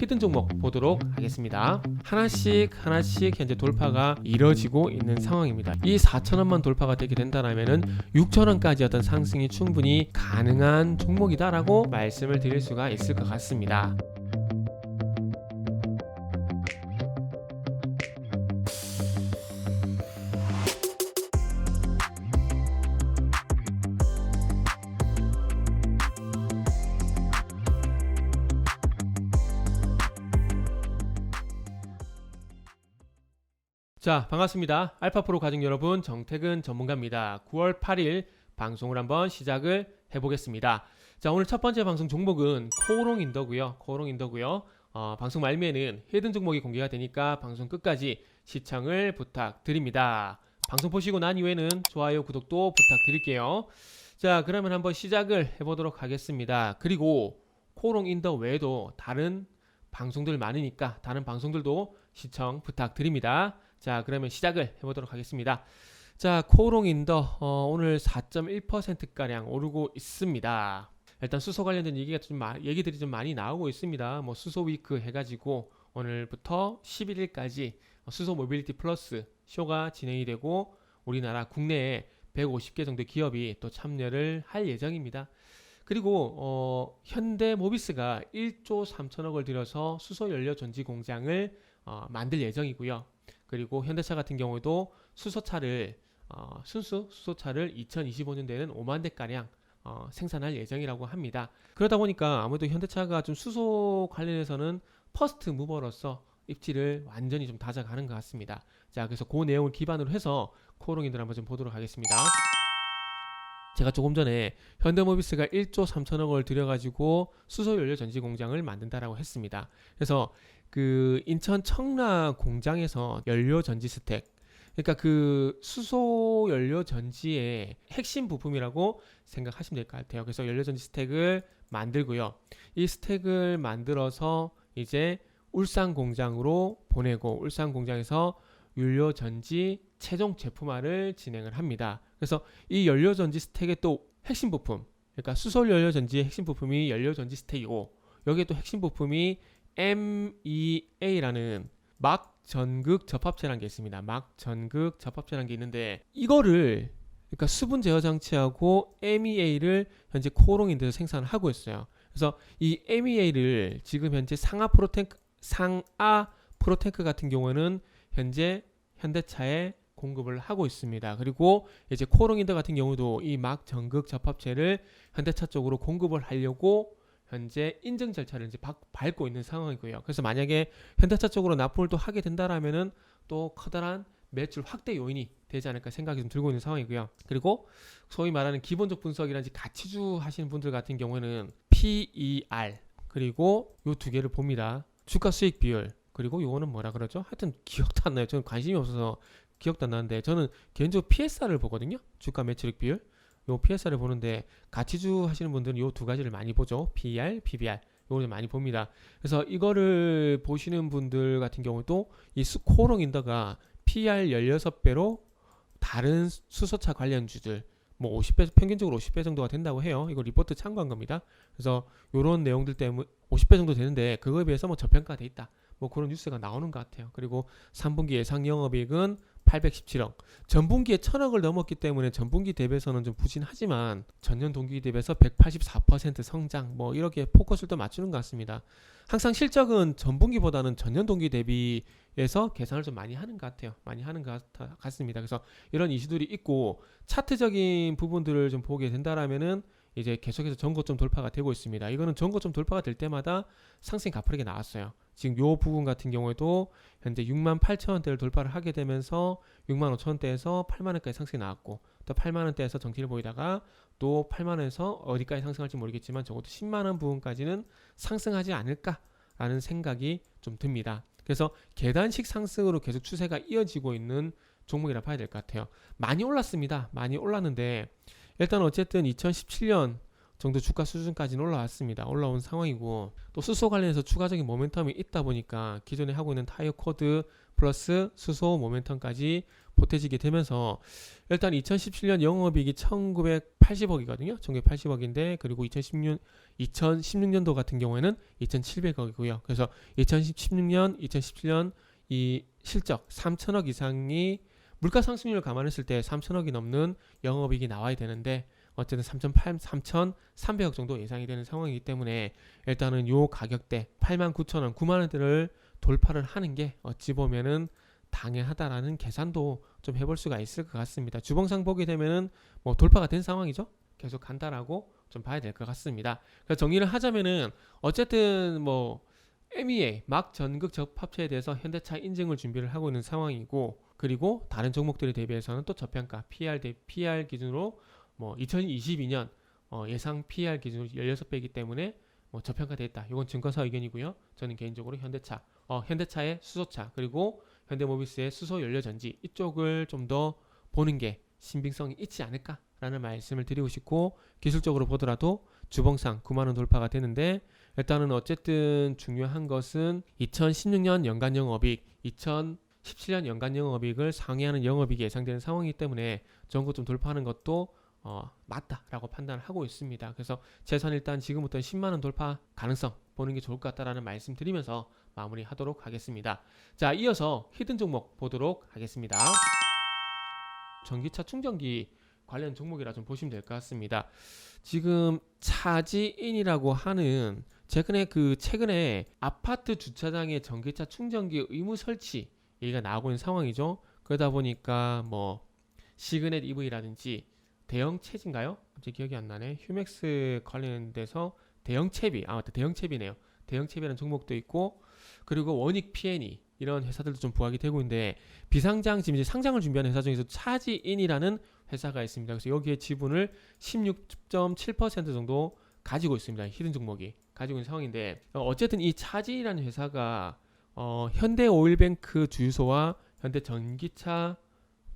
히든 종목 보도록 하겠습니다. 하나씩 현재 돌파가 이뤄지고 있는 상황입니다. 이 4,000원만 돌파가 되게 된다라면은 6,000원까지 어떤 상승이 충분히 가능한 종목이다라고 말씀을 드릴 수가 있을 것 같습니다. 자, 반갑습니다. 알파프로 가족 여러분, 정태근 전문가입니다. 9월 8일 방송을 한번 시작을 해보겠습니다. 자, 오늘 첫 번째 방송 종목은 코오롱인더고요. 방송 말미에는 히든 종목이 공개가 되니까 방송 끝까지 시청을 부탁드립니다. 방송 보시고 난 이후에는 좋아요, 구독도 부탁드릴게요. 자, 그러면 한번 시작을 해보도록 하겠습니다. 그리고 코오롱인더 외에도 다른 방송들 많으니까 다른 방송들도 시청 부탁드립니다. 자, 그러면 시작을 해보도록 하겠습니다. 자, 코오롱인더 오늘 4.1%가량 오르고 있습니다. 일단 수소 관련된 얘기들이 좀 많이 나오고 있습니다. 뭐 수소 위크 해가지고 오늘부터 11일까지 수소 모빌리티 플러스 쇼가 진행이 되고 우리나라 국내에 150개 정도 기업이 또 참여를 할 예정입니다. 그리고 현대모비스가 1조 3천억을 들여서 수소연료 전지 공장을 만들 예정이고요. 그리고 현대차 같은 경우도 수소차를 순수 수소차를 2025년대에는 5만 대가량 생산할 예정이라고 합니다. 그러다 보니까 아무래도 현대차가 좀 수소 관련해서는 퍼스트 무버로서 입지를 완전히 좀 다져가는 것 같습니다. 자, 그래서 그 내용을 기반으로 해서 코오롱인들 한번 좀 보도록 하겠습니다. 제가 조금 전에 현대모비스가 1조 3천억을 들여가지고 수소연료 전지 공장을 만든다라고 했습니다. 그래서 그 인천 청라 공장에서 연료 전지 스택, 그러니까 그 수소 연료 전지의 핵심 부품이라고 생각하시면 될 것 같아요. 그래서 연료 전지 스택을 만들고요. 이 스택을 만들어서 이제 울산 공장으로 보내고 울산 공장에서 연료 전지 최종 제품화를 진행을 합니다. 그래서 이 연료 전지 스택의 또 핵심 부품, 그러니까 수소 연료 전지의 핵심 부품이 연료 전지 스택이고 여기에 또 핵심 부품이 MEA라는 막 전극 접합체라는 게 있습니다. 막 전극 접합체라는 게 있는데 이거를 그러니까 수분 제어 장치하고 MEA를 현재 코오롱인데서 생산을 하고 있어요. 그래서 이 MEA를 지금 현재 상하 프로탱크 같은 경우는 현재 현대차에 공급을 하고 있습니다. 그리고 이제 코오롱인더 같은 경우도 이 막 전극 접합체를 현대차 쪽으로 공급을 하려고 현재 인증 절차를 이제 밟고 있는 상황이고요. 그래서 만약에 현대차 쪽으로 납품을 또 하게 된다라면은 또 커다란 매출 확대 요인이 되지 않을까 생각이 좀 들고 있는 상황이고요. 그리고 소위 말하는 기본적 분석이라든지 가치주 하시는 분들 같은 경우에는 PER 그리고 요 두 개를 봅니다. 주가 수익 비율 그리고 요거는 뭐라 그러죠? 하여튼 기억도 안 나요. 저는 관심이 없어서 기억도 안 나는데 저는 개인적으로 PSR을 보거든요. 주가 매출익 비율. 요 PSR을 보는데 가치주 하시는 분들은 요 두 가지를 많이 보죠. PER, PBR. 요걸 많이 봅니다. 그래서 이거를 보시는 분들 같은 경우도 이 코오롱인더가 PER 16배로 다른 수소차 관련주들 뭐 50배 평균적으로 50배 정도가 된다고 해요. 이거 리포트 참고한 겁니다. 그래서 요런 내용들 때문에 50배 정도 되는데 그거에 비해서 뭐 저평가돼 있다. 뭐 그런 뉴스가 나오는 것 같아요. 그리고 3분기 예상 영업이익은 817억. 전분기에 1000억을 넘었기 때문에 전분기 대비해서는 좀 부진하지만 전년 동기 대비해서 184% 성장 뭐 이렇게 포커스를 또 맞추는 것 같습니다. 항상 실적은 전분기보다는 전년 동기 대비해서 계산을 좀 많이 하는 것 같아요. 많이 하는 것 같습니다. 그래서 이런 이슈들이 있고 차트적인 부분들을 좀 보게 된다라면은 이제 계속해서 전고점 돌파가 되고 있습니다. 이거는 전고점 돌파가 될 때마다 상승이 가파르게 나왔어요. 지금 요 부분 같은 경우에도 현재 68,000원대를 돌파를 하게 되면서 65,000원대에서 8만원까지 상승이 나왔고 또 8만원대에서 정티를 보이다가 또 8만원에서 어디까지 상승할지 모르겠지만 적어도 10만원 부분까지는 상승하지 않을까라는 생각이 좀 듭니다. 그래서 계단식 상승으로 계속 추세가 이어지고 있는 종목이라 봐야 될 것 같아요. 많이 올랐습니다. 많이 올랐는데 일단 어쨌든 2017년 정도 주가 수준까지는 올라왔습니다. 올라온 상황이고 또 수소 관련해서 추가적인 모멘텀이 있다 보니까 기존에 하고 있는 타이어 코드 플러스 수소 모멘텀까지 보태지게 되면서 일단 2017년 영업이익이 1980억이거든요. 1980억인데 그리고 2016년도 같은 경우에는 2700억이고요. 그래서 2016년, 2017년 이 실적 3천억 이상이 물가 상승률을 감안했을 때 3천억이 넘는 영업이익이 나와야 되는데 어쨌든 3,300억 정도 예상이 되는 상황이기 때문에 일단은 요 가격대 89,000원, 9만원대를 돌파를 하는 게 어찌 보면은 당연하다라는 계산도 좀 해볼 수가 있을 것 같습니다. 주봉상 보게 되면은 뭐 돌파가 된 상황이죠. 계속 간다라고 좀 봐야 될 것 같습니다. 그래서 정리를 하자면은 어쨌든 뭐 MEA 막 전극 적합체에 대해서 현대차 인증을 준비를 하고 있는 상황이고 그리고 다른 종목들에 대비해서는 또 저평가 PER 기준으로 뭐 2022년 예상 PER 기준으로 16배이기 때문에 뭐 저평가돼 있다. 이건 증권사 의견이고요. 저는 개인적으로 현대차의 수소차 그리고 현대모비스의 수소 연료전지 이쪽을 좀 더 보는 게 신빙성이 있지 않을까라는 말씀을 드리고 싶고 기술적으로 보더라도 주봉상 9만원 돌파가 되는데 일단은 어쨌든 중요한 것은 2016년 연간 영업이익 2017년 연간 영업이익을 상회하는 영업이익이 예상되는 상황이기 때문에 전고 좀 돌파하는 것도 맞다라고 판단을 하고 있습니다. 그래서 재산 일단 지금부터 10만원 돌파 가능성 보는 게 좋을 것 같다라는 말씀 드리면서 마무리하도록 하겠습니다. 자, 이어서 히든 종목 보도록 하겠습니다. 전기차 충전기 관련 종목이라 좀 보시면 될 것 같습니다. 지금 차지인이라고 하는 최근에 아파트 주차장에 전기차 충전기 의무 설치 얘기가 나오고 있는 상황이죠. 그러다 보니까 뭐 시그넷 EV라든지 대형 채비인가요? 갑자기 기억이 안 나네. 휴맥스 관련돼서 대형 채비네요. 대형 채비라는 종목도 있고 그리고 원익 P&E 이런 회사들도 좀 부각이 되고 있는데 비상장 지금 이제 상장을 준비하는 회사 중에서 차지인이라는 회사가 있습니다. 그래서 여기에 지분을 16.7% 정도 가지고 있습니다. 히든 종목이 가지고 있는 상황인데 어쨌든 이 차지인이라는 회사가 현대오일뱅크 주유소와 현대 전기차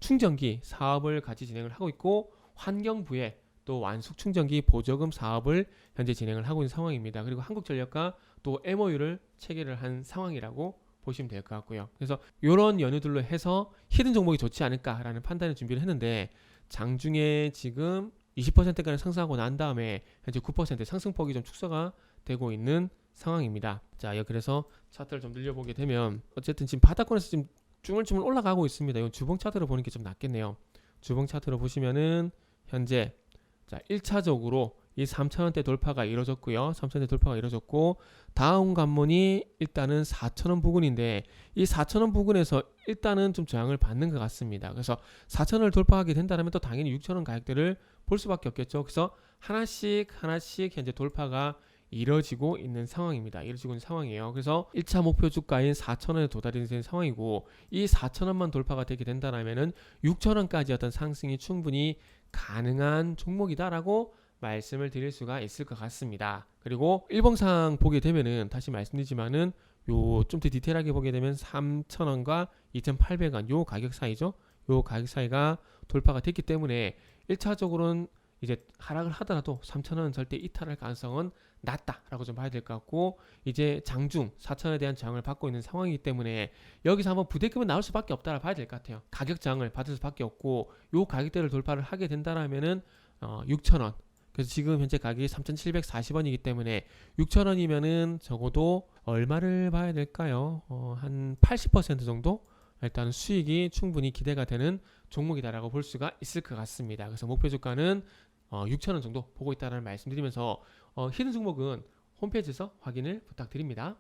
충전기 사업을 같이 진행을 하고 있고 환경부에 또 완숙 충전기 보조금 사업을 현재 진행을 하고 있는 상황입니다. 그리고 한국전력과 또 MOU를 체결을 한 상황이라고 보시면 될 것 같고요. 그래서 이런 연유들로 해서 히든 종목이 좋지 않을까라는 판단을 준비를 했는데 장중에 지금 20%까지 상승하고 난 다음에 현재 9% 상승폭이 좀 축소가 되고 있는 상황입니다. 자, 그래서 차트를 좀 늘려보게 되면 어쨌든 지금 바닥권에서 지금 쭈물쭈물 올라가고 있습니다. 이건 주봉 차트로 보는 게 좀 낫겠네요. 주봉 차트로 보시면은 현재 자 1차적으로 이 3,000원대 돌파가 이루어졌고요. 3,000원대 돌파가 이루어졌고 다음 관문이 일단은 4,000원 부근인데 이 4,000원 부근에서 일단은 좀 저항을 받는 것 같습니다. 그래서 4,000원을 돌파하게 된다면 또 당연히 6,000원 가격대를 볼 수밖에 없겠죠. 그래서 하나씩 현재 돌파가 이뤄지고 있는 상황입니다. 이뤄지고 있는 상황이에요. 그래서 1차 목표 주가인 4,000원에 도달되는 상황이고 이 4,000원만 돌파가 되게 된다면은 6,000원까지 어떤 상승이 충분히 가능한 종목이다라고 말씀을 드릴 수가 있을 것 같습니다. 그리고 일봉상 보게 되면은 다시 말씀드리지만은 요 좀 더 디테일하게 보게 되면 3,000원과 2,800원 요 가격 사이죠. 요 가격 사이가 돌파가 됐기 때문에 1차적으로는 이제 하락을 하더라도 3,000원은 절대 이탈할 가능성은 낮다라고 좀 봐야 될 것 같고 이제 장중 4,000원에 대한 저항을 받고 있는 상황이기 때문에 여기서 한번 부대급은 나올 수밖에 없다라 봐야 될 것 같아요. 가격 저항을 받을 수밖에 없고 요 가격대를 돌파를 하게 된다라면은 6,000원 그래서 지금 현재 가격이 3,740원이기 때문에 6,000원이면은 적어도 얼마를 봐야 될까요? 한 80% 정도 일단 수익이 충분히 기대가 되는 종목이다라고 볼 수가 있을 것 같습니다. 그래서 목표 주가는 6,000원 정도 보고 있다는 말씀드리면서 히든 종목은 홈페이지에서 확인을 부탁드립니다.